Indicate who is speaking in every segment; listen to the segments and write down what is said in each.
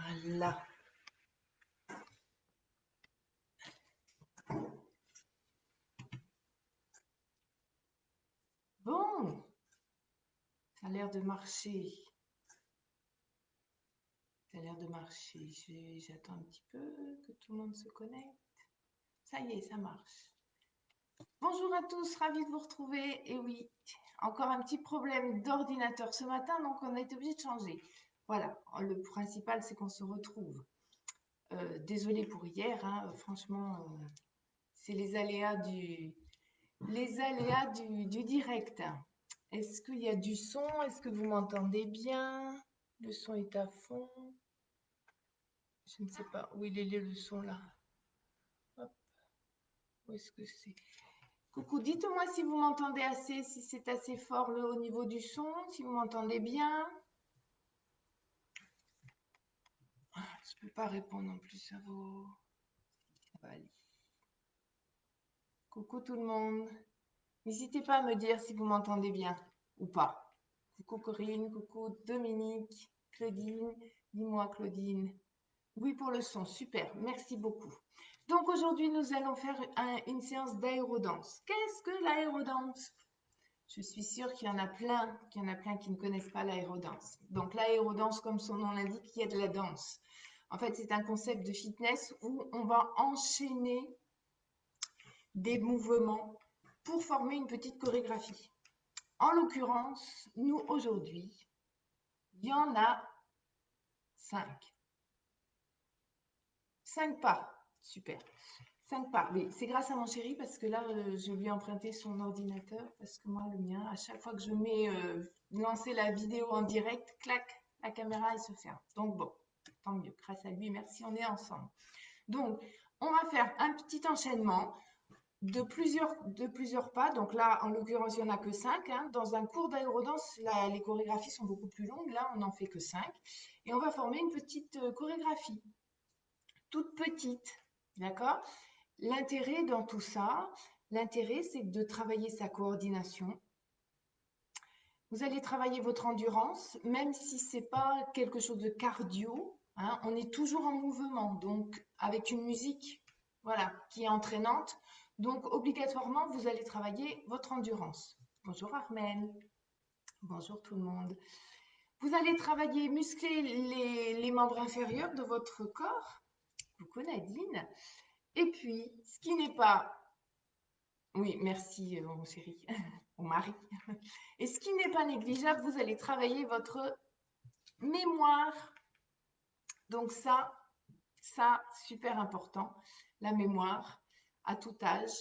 Speaker 1: Voilà. Bon, ça a l'air de marcher. Ça a l'air de marcher. J'attends un petit peu que tout le monde se connecte. Ça y est, ça marche. Bonjour à tous, ravi de vous retrouver. Et oui, encore un petit problème d'ordinateur ce matin, donc on a été obligé de changer. Voilà, le principal, c'est qu'on se retrouve. Désolée pour hier, hein, franchement, c'est les aléas du direct. Est-ce qu'il y a du son? Est-ce que vous m'entendez bien? Le son est à fond. Je ne sais pas où il est le son là. Hop. Où est-ce que c'est? Coucou, dites-moi si vous m'entendez assez, si c'est assez fort au niveau du son, si vous m'entendez bien. Je ne peux pas répondre en plus à vos... Ça va aller. Coucou tout le monde. N'hésitez pas à me dire si vous m'entendez bien ou pas. Coucou Corinne, coucou Dominique, Claudine. Dis-moi Claudine. Oui pour le son, super, merci beaucoup. Donc aujourd'hui nous allons faire une séance d'aérodance. Qu'est-ce que l'aérodance? Je suis sûre qu'il y en a plein qui ne connaissent pas l'aérodance. Donc l'aérodance, comme son nom l'indique, il y a de la danse. En fait, c'est un concept de fitness où on va enchaîner des mouvements pour former une petite chorégraphie. En l'occurrence, nous aujourd'hui, il y en a 5. 5 pas, super. 5 pas, oui, c'est grâce à mon chéri parce que là, je lui ai emprunté son ordinateur parce que moi, le mien, à chaque fois que je mets lancer la vidéo en direct, clac, la caméra, elle se ferme. Donc bon, tant mieux, grâce à lui, merci, on est ensemble. Donc, on va faire un petit enchaînement de plusieurs pas. Donc là, en l'occurrence, il n'y en a que 5. Hein. Dans un cours d'aérodance, les chorégraphies sont beaucoup plus longues. Là, on n'en fait que 5. Et on va former une petite chorégraphie, toute petite, d'accord? L'intérêt dans tout ça, l'intérêt, c'est de travailler sa coordination. Vous allez travailler votre endurance, même si ce n'est pas quelque chose de cardio. Hein, on est toujours en mouvement, donc avec une musique voilà, qui est entraînante. Donc, obligatoirement, vous allez travailler votre endurance. Bonjour Armel. Bonjour tout le monde. Vous allez travailler, muscler les membres inférieurs de votre corps. Coucou Nadine. Et puis, ce qui n'est pas... Oui, merci mon chéri, mon mari. Et ce qui n'est pas négligeable, vous allez travailler votre mémoire. Donc ça, super important. La mémoire, à tout âge,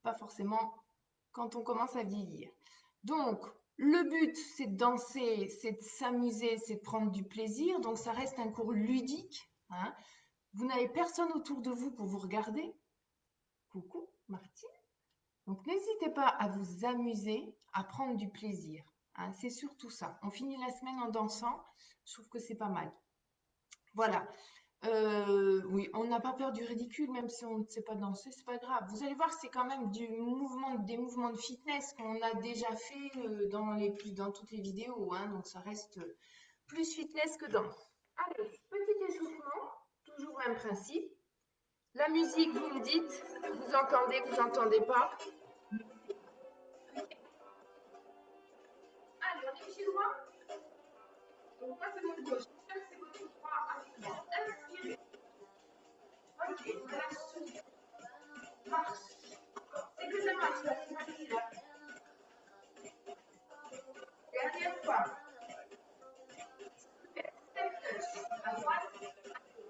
Speaker 1: pas forcément quand on commence à vieillir. Donc, le but, c'est de danser, c'est de s'amuser, c'est de prendre du plaisir. Donc, ça reste un cours ludique. Hein. Vous n'avez personne autour de vous pour vous regarder. Coucou, Martine. Donc, n'hésitez pas à vous amuser, à prendre du plaisir. Hein, c'est surtout ça. On finit la semaine en dansant. Je trouve que c'est pas mal. Voilà. Oui, on n'a pas peur du ridicule, même si on ne sait pas danser, c'est pas grave. Vous allez voir, c'est quand même des mouvements de fitness qu'on a déjà fait dans toutes les vidéos. Hein, donc, ça reste plus fitness que danse. Allez, petit échauffement, toujours même principe. La musique, vous me dites, vous entendez pas. Allez, on est pied droit. Donc, moi, c'est mon gauche. J'espère que c'est votre droit avec moi. Inspirez. Ok, on relâche. Marche. C'est que ça marche, là, c'est facile. Dernière fois. Step touch. À droite, à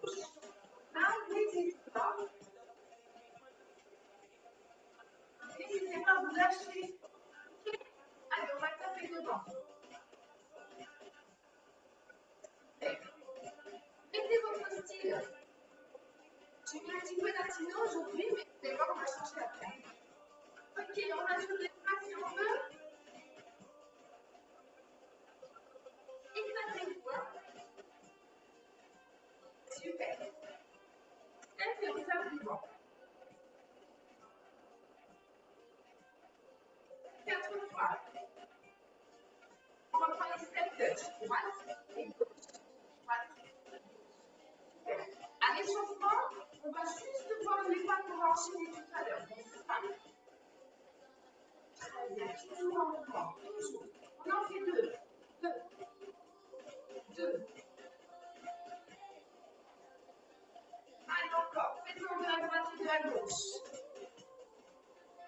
Speaker 1: gauche. Là, n'hésitez pas. N'hésitez pas à vous lâcher. Ok. Allez, on va taper dedans. Mettez votre style. J'ai mis un petit peu latino aujourd'hui, mais vous allez voir, on va changer après. Ok, on ajoute les bras si on veut. Éclatez-vous. Super. Imperturbable. 4 fois. On va prendre les step touch. Droite et gauche. Droite. va juste voir les pas qu'on va enchaîner tout à l'heure. Donc, c'est ça. Très bien. Toujours en mouvement. Toujours. On en fait deux. Deux. Deux. Allez, encore. Faites-en de la droite et de la gauche.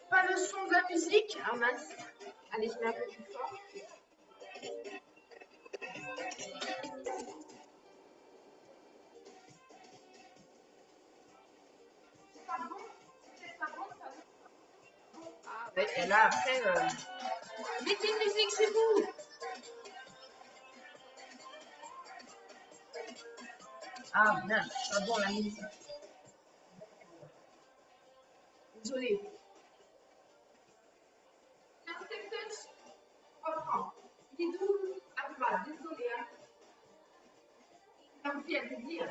Speaker 1: Pas le son de la musique. Ah mince. Allez, je mets un peu plus fort. C'est pas bon? C'est pas bon, ça? Ah ouais, et là, après, mettez une musique chez vous. Ah mince, c'est pas bon la musique. Désolée. Un step touch. Reprends. Bidou à droite. Désolée. Hein. Tant pis, à te dire.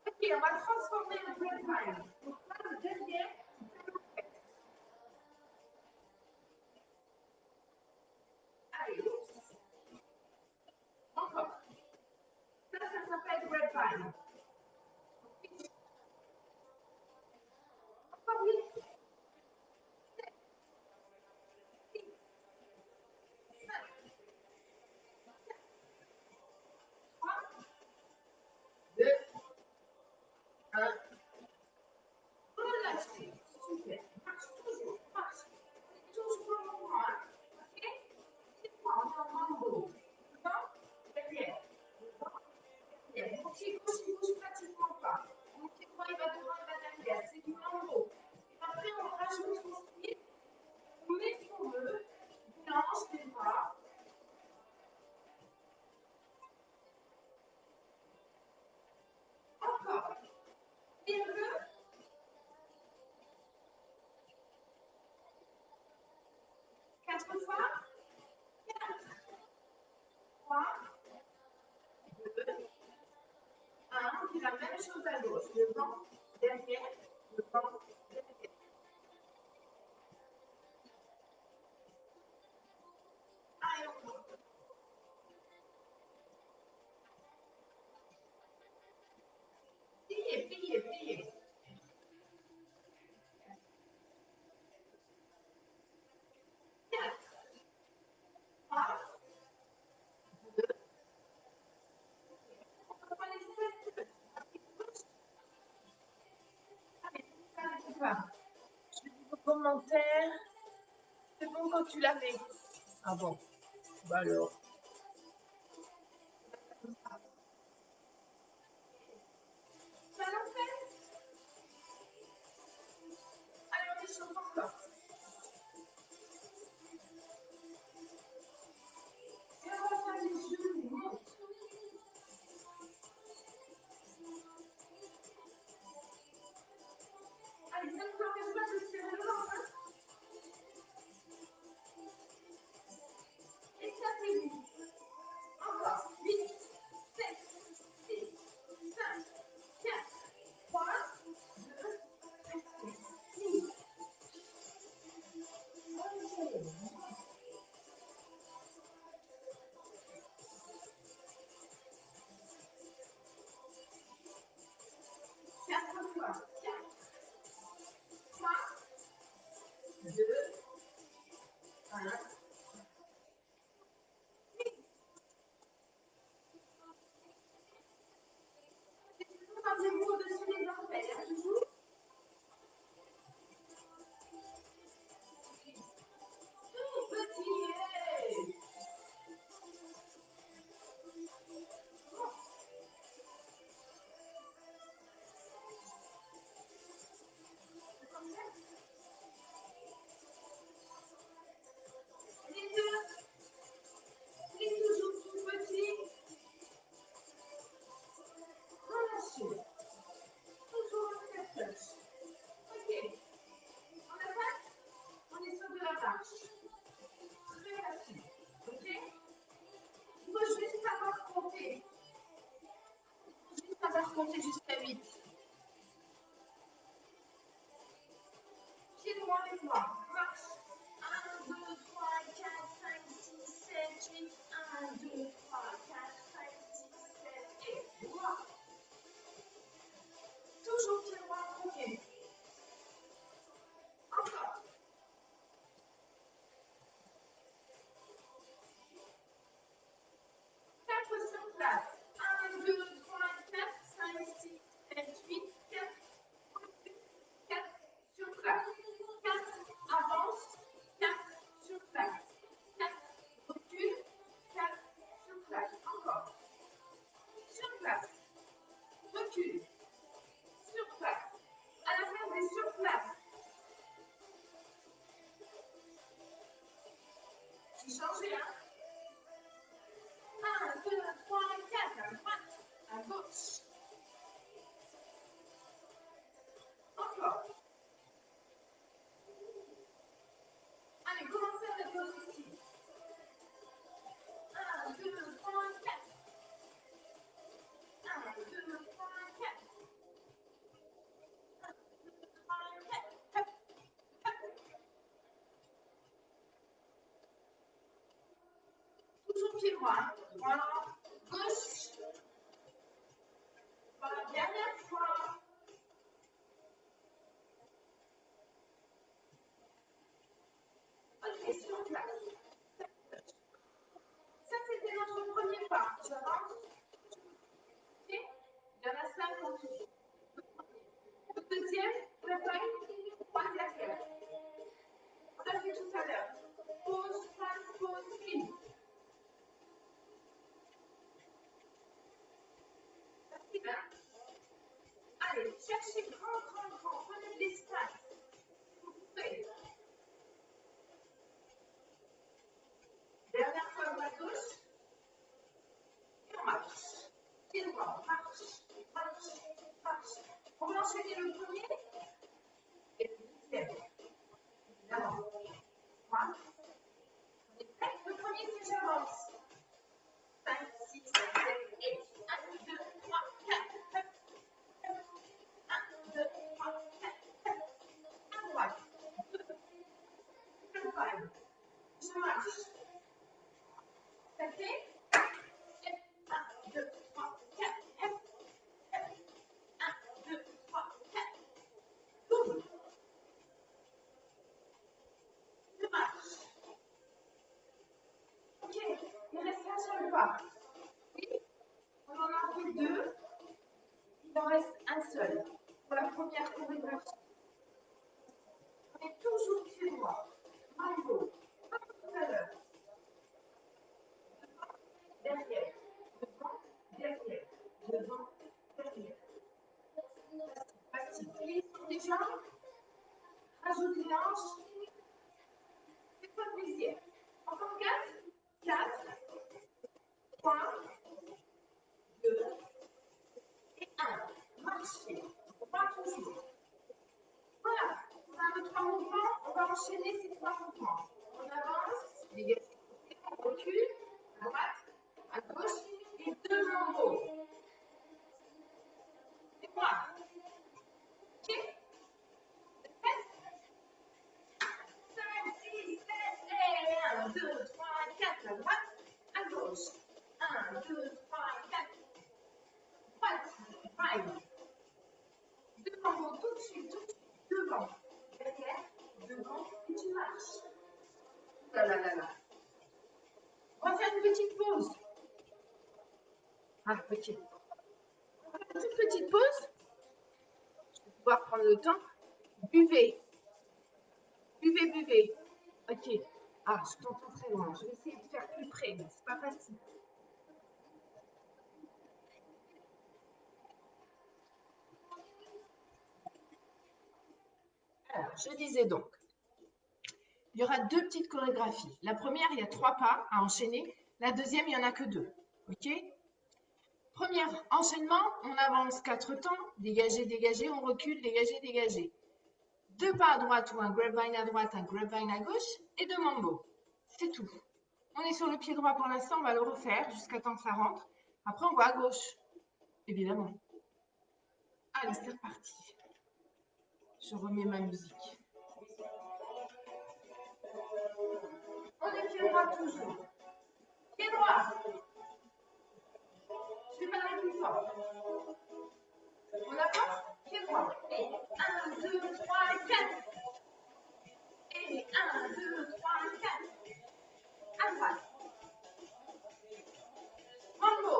Speaker 1: Ok, on va transformer le bread time. Donc là, le derrière, allez, oups. Encore. Ça s'appelle bread time. Encore vite. 3, 2, 1. Relâchez. Super. Marche toujours. Marche. Toujours en mouvement. Hein. Ok? C'est quoi? On est en mambo. Devant, derrière. Devant, derrière. Mon pied gauche, il bouge pratiquement pas. Mon pied droit, il va devant, il va derrière. C'est du mambo. Et après, on rajoute son style. On met ce qu'on veut. Mélange les bras. Encore. Nerveux. 4 fois. 4, 3, 2, 1. On fait la même chose à gauche. Devant, derrière, devant, derrière. Allez, encore. Pliez, pliez, pliez. 4, 3, 2, on va les faire. Allez, ça n'arrive pas. Je lis vos commentaires. C'est bon quand tu l'as fait. Ah bon, bah alors. Ça l'en fait. Allez, on échauffe encore. Et on va faire les genoux. Monte. Allez, ça ne vous empêche pas de tirer le ventre. Hein. Et ça fait 8. Encore. 8, 7, 6, 5, 4, 3, 2, 1. Quatre fois. 4, 3, 2, 1. Tendez-vous au-dessus des orteils. Hein, toujours. Tout petit. Hey. Les deux. Les toujours tout petit. Relâchez. Toujours un step touch. Ok. On attaque. On est sur de la marche. Très facile. Ok. Il faut juste savoir compter. Il faut juste savoir compter jusqu'à 8. Pieds droit avec moi. Marche. 1, 2, 3, 4, 5, 6, 7, 8. 1, 2, 3, 4, 5, 6, 7 et droit. gauche. Encore. Allez, commencez à mettre votre ici. 1, 2, 3, 4. 1, 2, 3, 4. 3, 4. Toujours pied droit. Voilà. Gauche. Voilà, dernière fois. Ok, sur place. Ça, c'était notre premier pas. J'avance. Ok. Il y en a 5 en tout. Le deuxième, le paille, 3 derrière. On l'a fait tout à l'heure. Pause, passe, pause, file. Facile, hein? Allez, cherchez grand, grand, grand. Prenez de l'espace. Prêt. Dernière fois à gauche. Et on marche. Pied droit, marche, marche, marche. On va enchaîner le premier et le deuxième. Évidemment. Voilà. On est prêt? Le premier, c'est j'avance. 5, 6, 7, 8. 1, 2, 3, 4. 1, 2, 3, 4. À droite. 2, 5. Je marche. Ça fait 1, 2, 3, 4. 1, 2, 3, 4. Double. Je marche. Ok, il reste un seul pas. Oui, on en a fait 2. Il en reste un seul. Pour la première chorégraphie. On est toujours pied droit. Mambo. Comme tout à l'heure. Derrière. Devant, derrière. Devant, derrière. Facile. Plie sur les jambes. Rajoute les hanches. Fais-toi plaisir. Encore 4. 4. 3. 2. Et 1. Marchez. Pas toujours. Voilà. On a nos 3 mouvements. On va enchaîner ces 3 mouvements. On avance. Dégagez. On recule. À droite. À gauche. Et 2 mambos. C'est moi. Ok? 5, 6, 7, et 1, 2, 3, 4, à droite, à gauche. 1, 2, 3, 4, droite, drive. Devant, tout de suite, devant. Derrière, devant, et tu marches. Là, là, là, là. On va faire une petite pause. Ah, ok. On va faire une toute petite pause. Je vais pouvoir prendre le temps. Buvez. Buvez, buvez. Ok. Ah, je t'entends très loin. Je vais essayer de faire plus près, mais c'est pas facile. Alors, je disais donc, il y aura 2 petites chorégraphies. La première, il y a 3 pas à enchaîner. La deuxième, il n'y en a que 2. OK? Premier enchaînement, on avance 4 temps. Dégager, dégager, on recule, dégager, dégager. 2 pas à droite ou un grapevine à droite, un grapevine à gauche et 2 mambo. C'est tout. On est sur le pied droit pour l'instant, on va le refaire jusqu'à temps que ça rentre. Après, on va à gauche, évidemment. Allez, c'est reparti. Je remets ma musique. On est pied droit toujours. Pied droit. Je vais parler plus fort. On avance, pied droit. Et 1, 2, 3, 4. Et 1, 2, 3, 4. À droite. Mambo.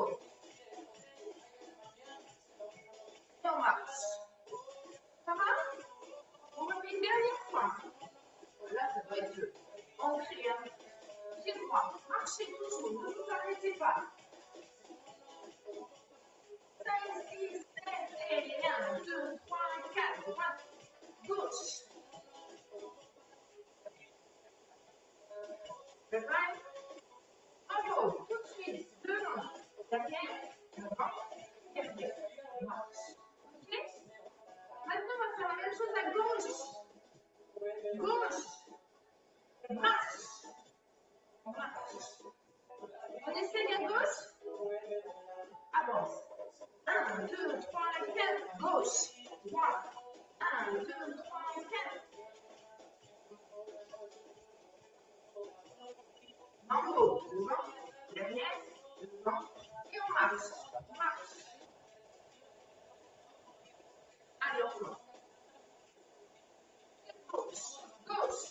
Speaker 1: Et on marche. Ça va? On refait une dernière fois. Là, ça doit être ancré. Hein. Pied droit. Marchez toujours. Ne vous arrêtez pas. 5, 6, 7, et 1, 2, 3, 4. Droite. Gauche. Le bras. Mambo. Tout de suite. Devant. Derrière. Devant. Derrière. avance. 1, 2, 3, 4, gauche, droite. 1, 2, 3, 4. En haut, devant, derrière, devant, et on marche. On marche. Allez, on commence. Gauche, gauche.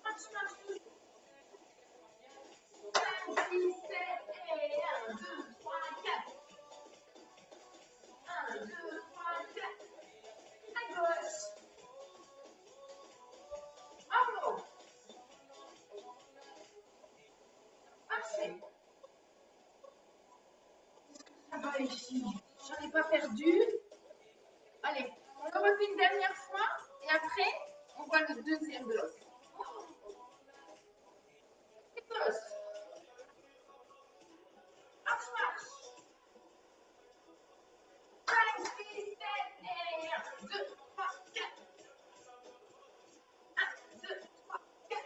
Speaker 1: Marche, marche, toujours. 5, 6, 7, et 1, 2, 3, 4. 1, 2, 3, 4. À gauche. Bravo. Parfait. Ça va les filles. J'en ai pas perdu. Allez, on le refait une dernière fois et après, on voit le deuxième bloc. Gauche. Marche, marche. 5, 6, 7 et 1, 2, 3, 4. 1, 2, 3, 4.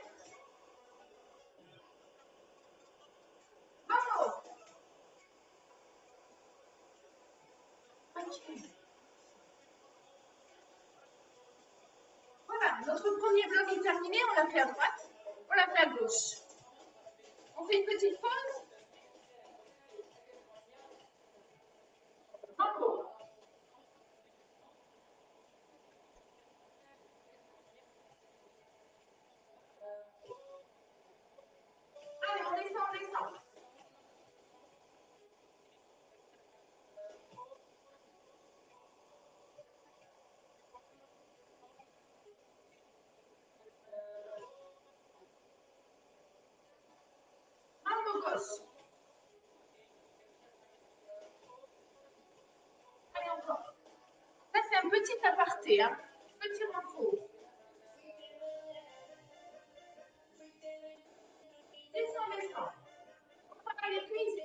Speaker 1: Bravo. Ok. Voilà, notre premier bloc est terminé. On l'a fait à droite, on l'a fait à gauche. On fait une petite pause. Bravo. Allez, on descend, on descend. Bravo, gauche. Allez, encore. Là, c'est un petit aparté, hein. Petit renfort. Descends, descends. On va les cuisses.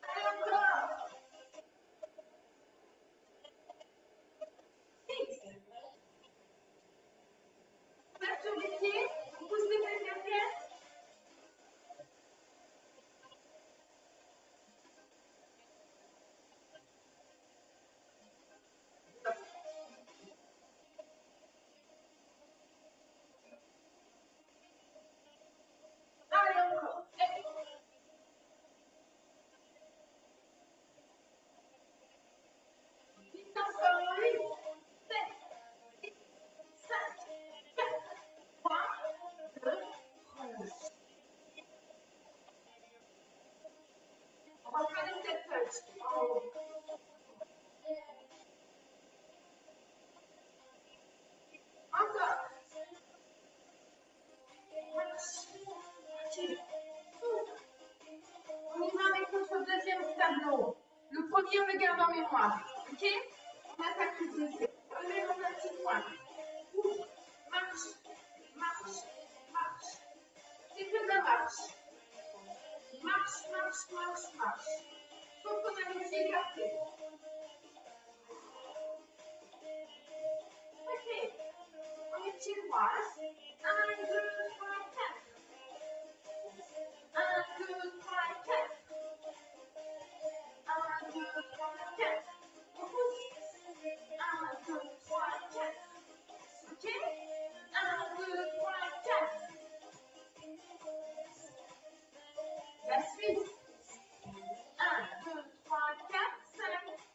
Speaker 1: Allez, encore. Fixe. On tape sur les pieds. On pousse les fesses derrière. Allez, encore. Vite encore. 8, 7, 6, 5, 4, 3, 2, 1. On va faire une tête touch. En haut. Encore. Ok. On y va avec notre deuxième tableau. Le premier, on le garde en mémoire. Ok? On attaque le deuxième. Prenez dans un petit coin. Ouvre. Marche. Marche. Marche. C'est que de la marche. Marche, marche, marche, marche. Sauf qu'on a les pieds écartés. Ok. On est pieds droits. 1, 2, 3, 4. 1, 2, 3, 4. 1, 2, 3, 4. On pousse. 1, 2, 3, 4. Ok? 1, 2, 3, 4. La suite. 1, 2, 3, 4, 5.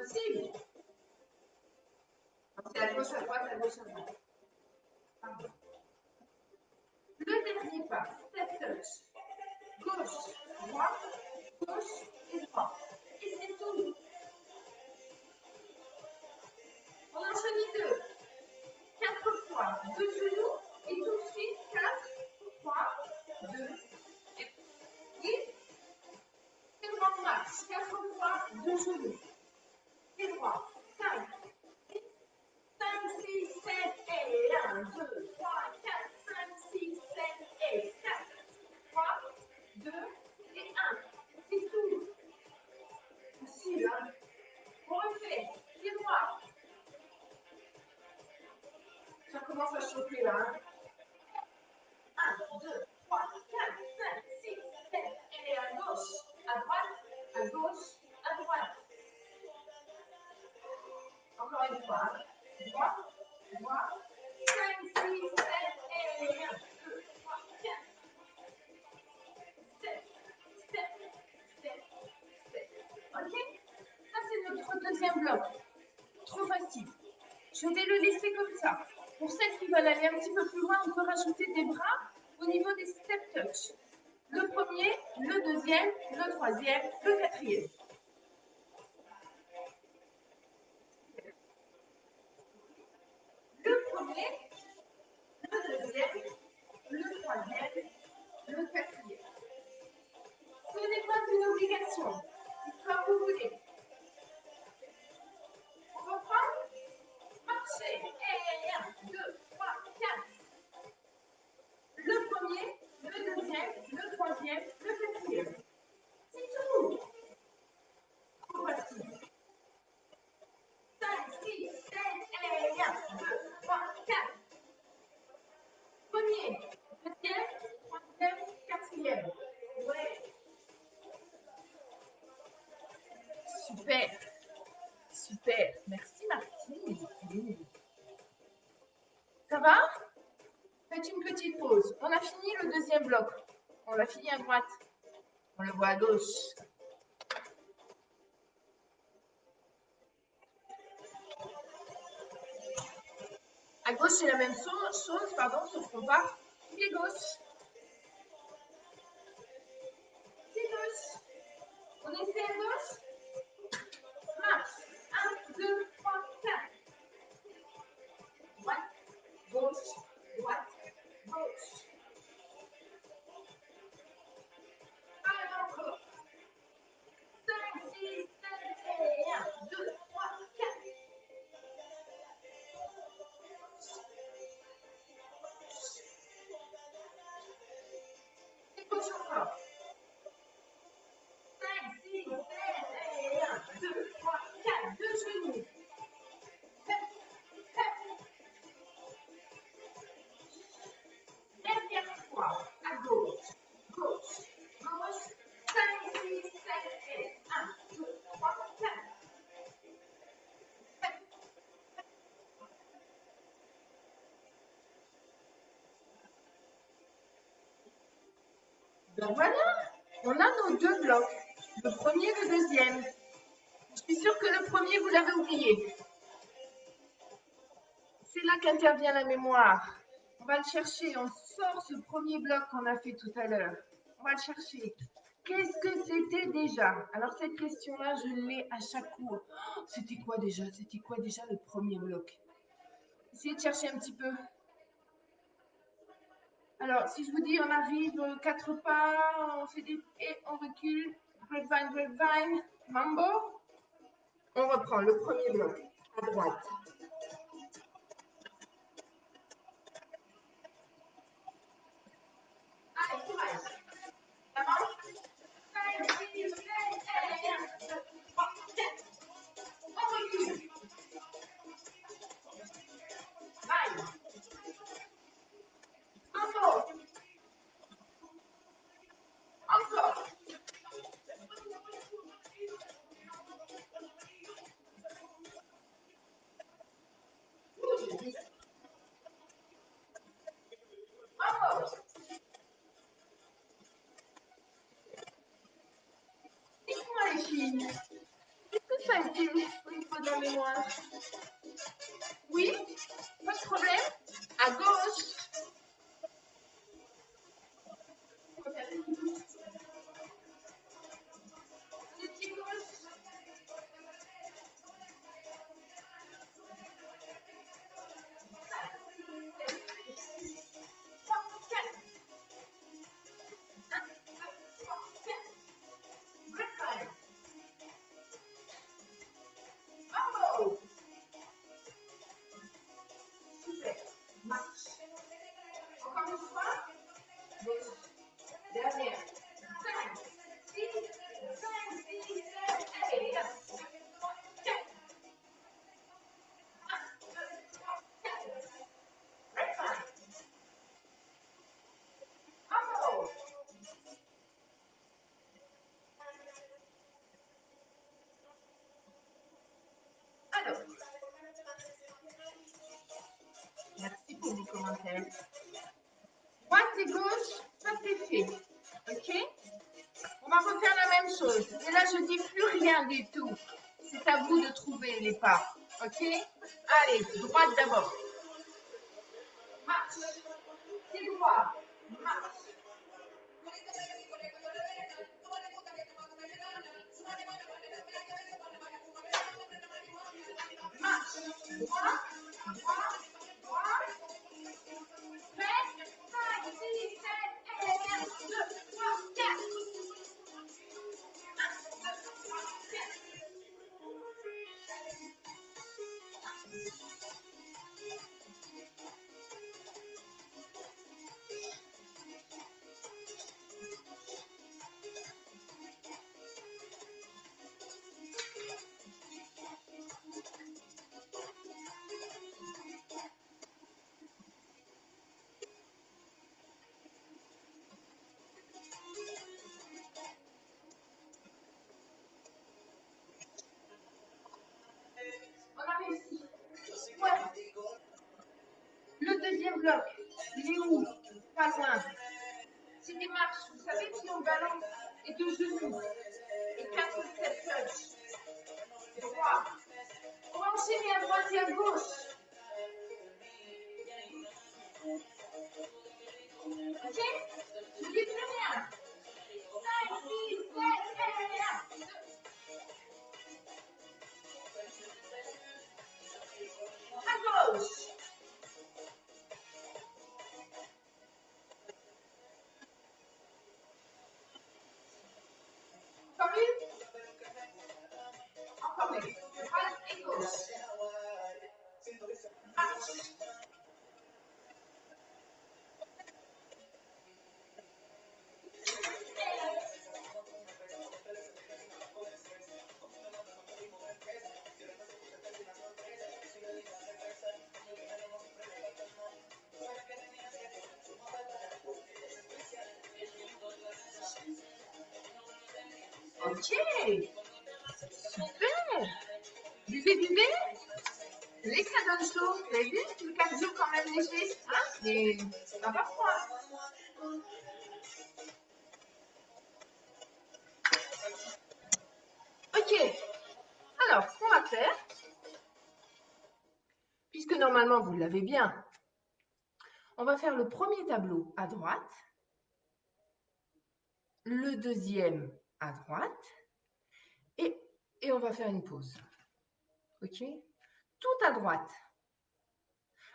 Speaker 1: Possible. C'est à gauche, à droite, à gauche, à droite. Pardon. Le dernier pas, step touch. Gauche, droite, gauche et droite. Et c'est tout. On enchaîne deux. 4 fois, 2 genoux. Et tout de suite, 4, 3, 2, et c'est droit max. 4 fois, 2 genoux. C'est droit. 5, 5, 6, 7, et 1, 2, 3, 4, 5, 6, 7, et 4, 3, 2, et 1. C'est tout. Facile, hein? On refait. C'est droit. Ça commence à chauffer là. Hein? 1, 2, 3, 4, 5, 6, 7, et à gauche, à droite, à gauche, à droite. Encore une fois. Droit, droit, 5, 6, 7, et 1, 2, 3, 4, 7, 7, 7, 7. Ok? Ça, c'est notre deuxième bloc. Trop facile. Je vais le laisser comme ça. Pour celles qui veulent aller un petit peu plus loin, on peut rajouter des bras au niveau des step touch. Le premier, le deuxième, le troisième, le quatrième. Le premier, le deuxième, le troisième, le quatrième. Ce n'est pas une obligation, c'est comme vous voulez. On reprend. Marchez. Et 1, 2, 3, 4. Le premier, le deuxième, le troisième, le quatrième. C'est tout. Trop facile. 5, 6, 7, et 1, 2, 3, 4. Premier, deuxième, troisième, quatrième. Ouais. Super. Super. Merci Martine. Ça va? Faites une petite pause. On a fini le deuxième bloc. On l'a fini à droite. On le voit à gauche. À gauche, c'est la même chose, pardon, sauf qu'on part pied gauche. Pied gauche. On essaie à gauche. Marche. 1, 2, 3, 4. Droite, gauche, droite, gauche. Allez, encore. 5, 6, 7, et 1, 2, 3, 4. Et gauche encore. 5, 6, 7, et 1, 2, 3, 4. Deux genoux. Dernière fois. À gauche, gauche, gauche. 5, 6, 7, et 1, 2, 3, 4. Ben voilà, on a nos deux blocs, le premier et le deuxième. Je suis sûre que le premier, vous l'avez oublié. C'est là qu'intervient la mémoire. On va le chercher, on sort ce premier bloc qu'on a fait tout à l'heure. On va le chercher. Qu'est-ce que c'était déjà? Alors cette question-là, je l'ai à chaque cours. Oh, c'était quoi déjà? C'était quoi déjà le premier bloc? Essayez de chercher un petit peu. Alors, si je vous dis, on arrive 4 pas, on fait des et on recule, grapevine, grapevine, mambo. On reprend le premier bloc à droite. Allez, courage. Ça marche? 5, 6, 7, et 1, 2, 3, 4. On recule. Bye. Mambo. Encore. Mambo. Dites-moi les filles, qu'est-ce que ça a été? peu de la mémoire. Oui, pas de problème. À gauche. Bravo. Super. Marche. Encore une fois. Gauche. Dernière. 5, 6, 5, 6, 7, allez, 4, 4. Bravo. Alors, merci pour vos commentaires. Droite et gauche, ça c'est fait. Ok? On va refaire la même chose. Et là, je dis plus rien du tout. C'est à vous de trouver les pas. Ok? Allez, droite d'abord. Marche. C'est droit. Marche. Marche. Droit. Droit. Droit. Prêt? 5, 6, 7, et 1, 2, 3, 4. 1, 2, 3, 4. On a réussi. Ouais. Le deuxième bloc, il est où? Pas loin. C'est des marches, vous savez, si on balance et deux genoux et 4 step touch. Droit. On va enchaîner à droite et à gauche. Ok? Je dis plus rien. 5, 6, 7, et 1. À gauche. Encore une? Encore une. Droite et gauche. Marche. Ok. Super. Buvez, buvez. Les ça donne chaud. Vous avez vu? Le 4 jours quand même léger. Hein? Mais ça va froid. Ok. Alors, ce qu'on va faire, puisque normalement vous l'avez bien, on va faire le premier tableau à droite, le deuxième à droite, et on va faire une pause. Ok? Tout à droite.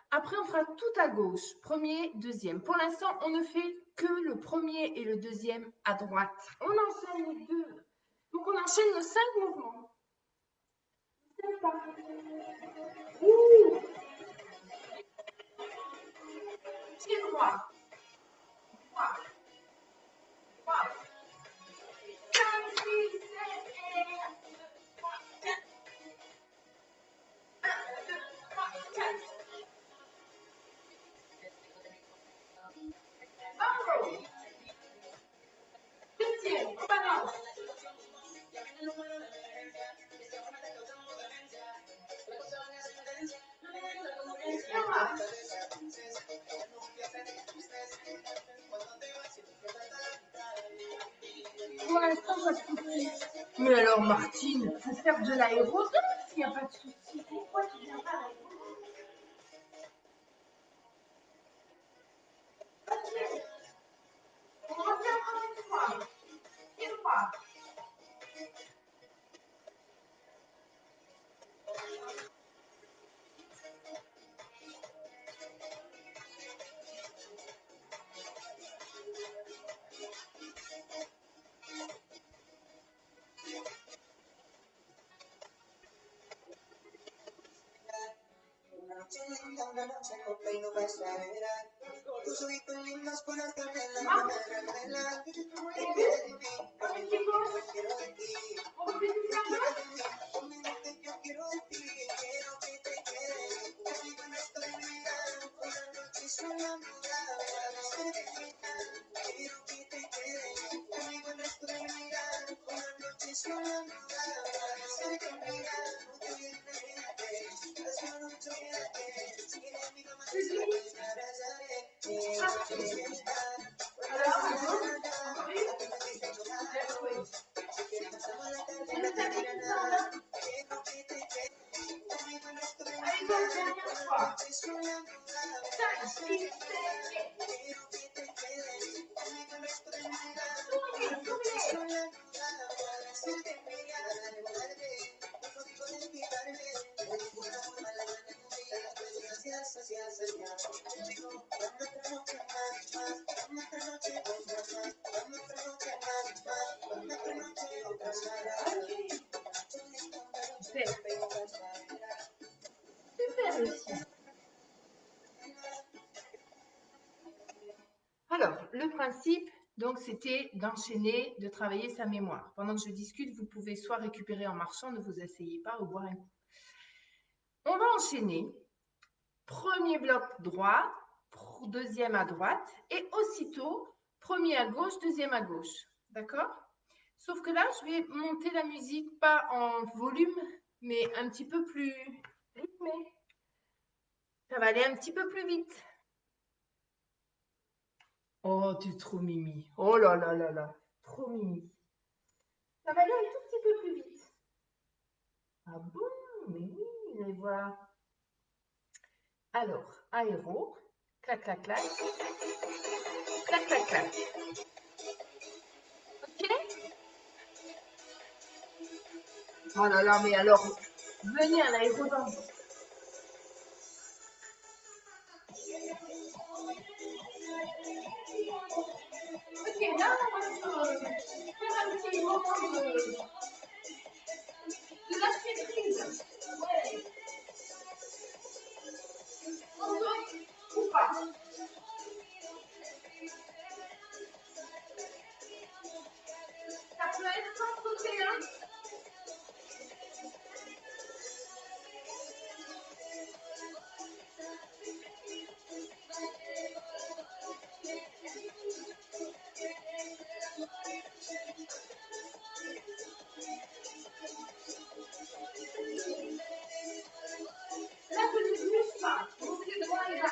Speaker 1: Après, on fera tout à gauche, premier, deuxième. Pour l'instant, on ne fait que le premier et le deuxième à droite. On enchaîne les deux. Donc, on enchaîne nos 5 mouvements. Ouh. Pied droit. Droit. Droit. 5, 6, 7, et 1, 2, 3, 4. 1, 2, 3, 4. Bravo. Deuxième, on balance. alors Martine, faut faire de l'aérobie, il n'y a pas de souci. Pourquoi tu viens pas à l'aérobie? Ok, on refait encore une fois. Une fois. Alors, le principe, donc, c'était d'enchaîner, de travailler sa mémoire. Pendant que je discute, vous pouvez soit récupérer en marchant, ne vous asseyez pas ou boire un coup. On va enchaîner. Premier bloc droit, deuxième à droite, et aussitôt, premier à gauche, deuxième à gauche. D'accord? Sauf que là, je vais monter la musique, pas en volume, mais un petit peu plus rythmé. Ça va aller un petit peu plus vite. Oh, tu es trop mimi. Oh là là là là. Trop mimi. Ça va aller un tout petit peu plus vite. Ah bon? Mais oui, vous allez voir. Alors, aéro. Clac, clac, clac. Clac, clac, clac. Ok? Oh là là, mais alors, venez à l'aérodrome. Ok, là, on va faire un petit moment de lâcher prise. Ouais. On peut ou pas. Ça peut être sans côté, hein. Là, je ne bouge pas. Mon pied droit est là.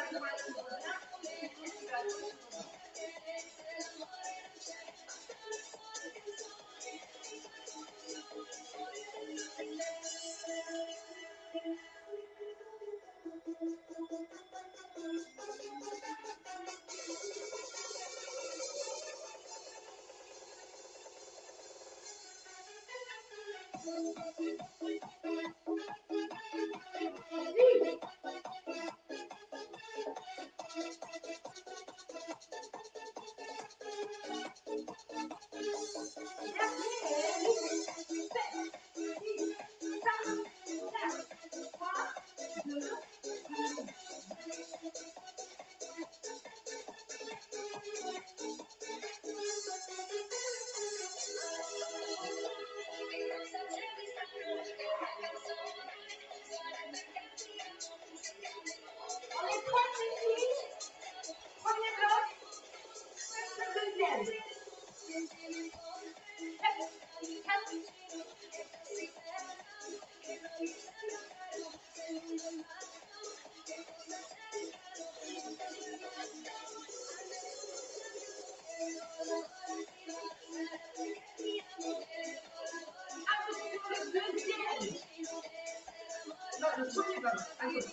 Speaker 1: le premier ballon. Allez.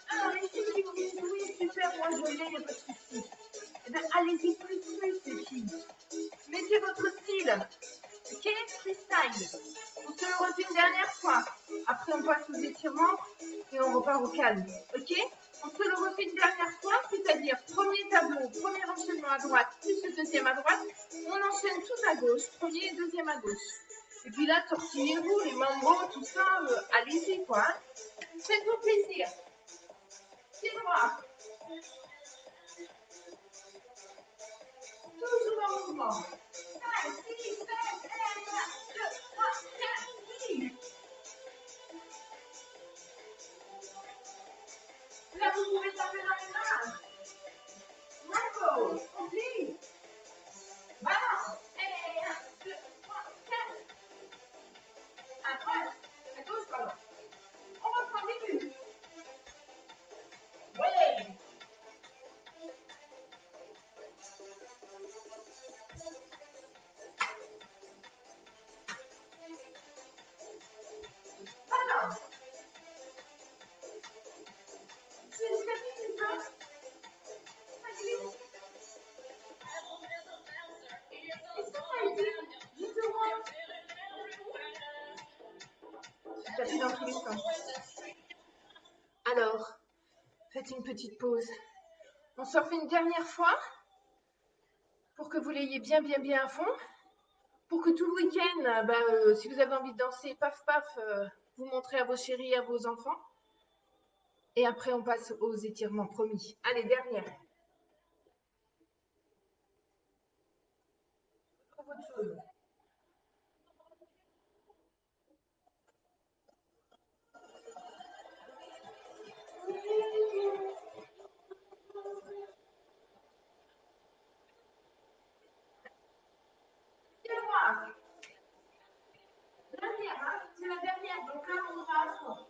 Speaker 1: Alors, les filles qui voulaient jouer, super, moi je l'ai, il n'y a pas de souci. Eh bien, allez-y plus, les filles. Mettez votre style. Ok, freestyle. On se le refait une dernière fois. Après, on passe aux étirements et on repart au calme. Ok? On se le refait une dernière fois, c'est-à-dire premier tableau, premier enchaînement à droite, plus le deuxième à droite. On enchaîne tout à gauche, premier et deuxième à gauche. Et puis là, tortillez-vous, les membres, tout ça, allez-y quoi. Hein. Faites-vous plaisir. C'est droit. Toujours en mouvement. 5, 6, 7, 1, 2, 3, 4, 6. Là, vous pouvez taper dans les mains. Bravo. Oublie. Balance. Et 1, 2, 3, 4. À droite. À gauche, pardon. On reprend le début. Oui. Balance. C'est le tapis du corps. Allez. Tapis dans tous les sens. Alors, faites une petite pause. On se refait une dernière fois pour que vous l'ayez bien à fond. Pour que tout le week-end, si vous avez envie de danser, paf, vous montrez à vos chéris, à vos enfants. Et après, on passe aux étirements, promis. Allez, dernière. Autre chose. Dernière, hein, c'est la dernière, donc là on va à fond.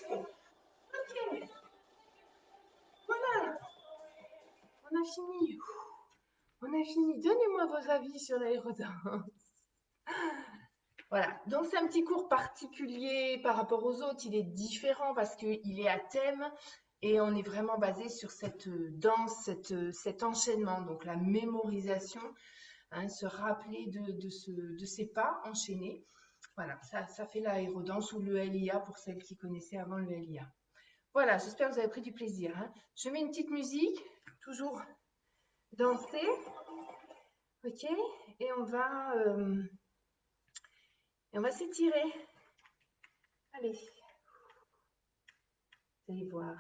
Speaker 1: Ok, voilà, on a fini. On a fini. Donnez-moi vos avis sur l'aérodance. Voilà, donc c'est un petit cours particulier par rapport aux autres. Il est différent parce qu'il est à thème et on est vraiment basé sur cette danse, cet enchaînement, donc la mémorisation, hein, se rappeler de ces pas enchaînés. Voilà, ça fait l'aérodance ou le LIA pour celles qui connaissaient avant le LIA. Voilà, j'espère que vous avez pris du plaisir. Hein. Je mets une petite musique, toujours danser, ok, et on va s'étirer. Allez, vous allez voir.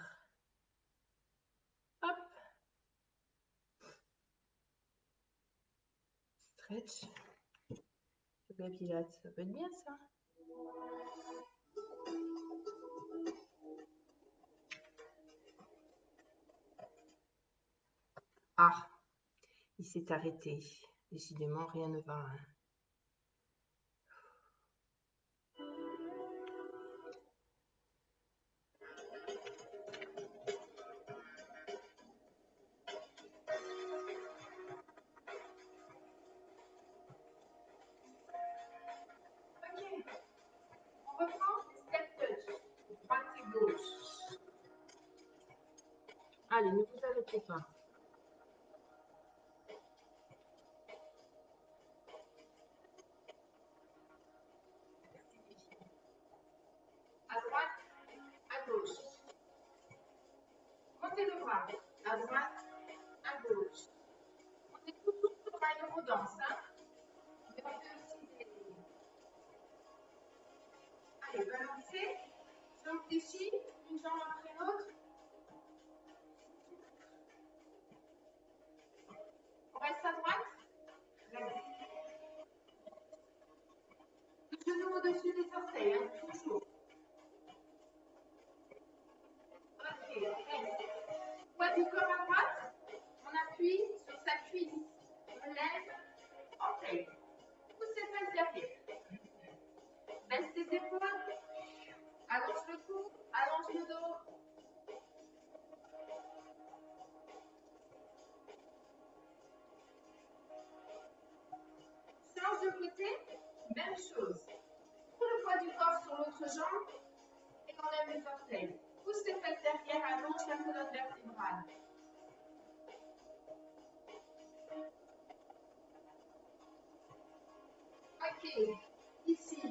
Speaker 1: Hop, stretch. Yoga Pilates, ça peut être bien ça. Ah, il s'est arrêté. Décidément, rien ne va. Hein. Ok, on reprend les step touch. Droite et gauche. Allez, ne vous arrêtez pas. À droite, à gauche. Montez le bras. À droite, à gauche. On est toujours sur l'aérodance, hein. Mais on fait aussi des... Allez, balancez. Jambe fléchie, une jambe après l'autre. On reste à droite. Le genou au-dessus des orteils, hein, toujours. Ok, reste. Poids du corps à droite. On appuie sur sa cuisse. On lève. Ok. Pousse ses fesses derrière. Baisse tes épaules. Allonge le cou. Allonge le dos. Change de côté. Même chose. Prends le poids du corps sur l'autre jambe et on lève les orteils. Pousse tes fesses derrière, allonge la colonne vertébrale. Ok, ici,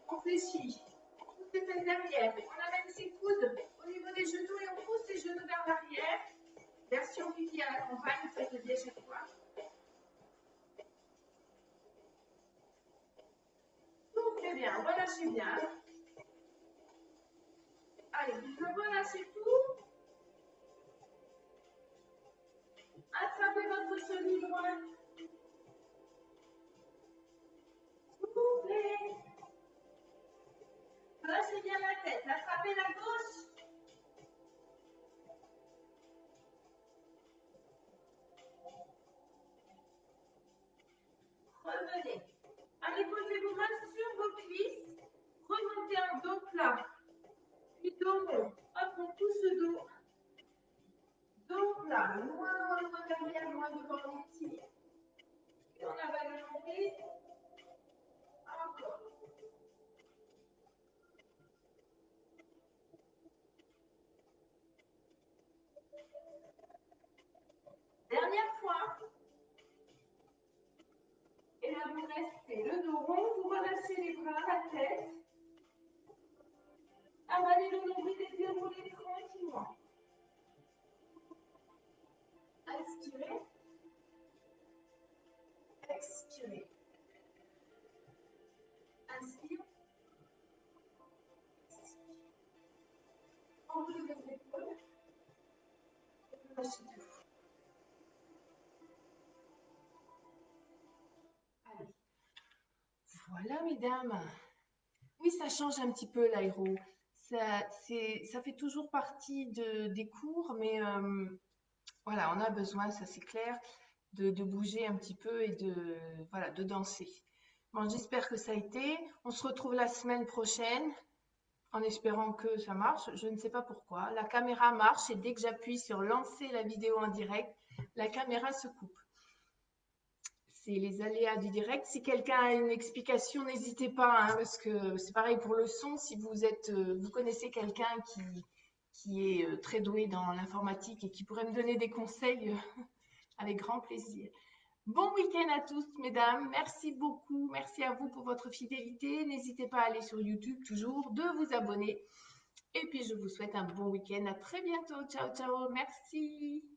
Speaker 1: on fléchit. Pousse tes fesses derrière. On amène ses coudes au niveau des genoux et on pousse ses genoux vers l'arrière. Version pipi à la campagne, faites-le bien chaque fois. Soufflez bien, relâchez bien. Allez, vous relâchez tout. Attrapez votre cheville droite. Soufflez. Relâchez bien la tête. Attrapez la gauche. Revenez. Allez, posez vos mains sur vos cuisses. Remontez en dos plat. Puis dos rond. Hop, on pousse le dos. Dos plat. Loin, loin derrière, loin devant les pieds. Et on avale le nombril. Encore. Dernière fois. Et là, vous restez le dos rond. Vous relâchez les bras, la tête. Avalez le nombril et déroulez tranquillement. Inspirez. Expirez. Inspire. Expire. Enroulez les épaules. Et relâchez tout. Allez. Voilà, mesdames. Oui, ça change un petit peu l'aéro. Ça fait toujours partie des cours, mais voilà, on a besoin, ça c'est clair, de bouger un petit peu et voilà, de danser. Bon, j'espère que ça a été. On se retrouve la semaine prochaine en espérant que ça marche. Je ne sais pas pourquoi. La caméra marche et dès que j'appuie sur lancer la vidéo en direct, la caméra se coupe. C'est les aléas du direct. Si quelqu'un a une explication, n'hésitez pas, hein, parce que c'est pareil pour le son. Si vous connaissez quelqu'un qui est très doué dans l'informatique et qui pourrait me donner des conseils, avec grand plaisir. Bon week-end à tous, mesdames. Merci beaucoup. Merci à vous pour votre fidélité. N'hésitez pas à aller sur YouTube toujours, de vous abonner. Et puis, je vous souhaite un bon week-end. À très bientôt. Ciao, ciao. Merci.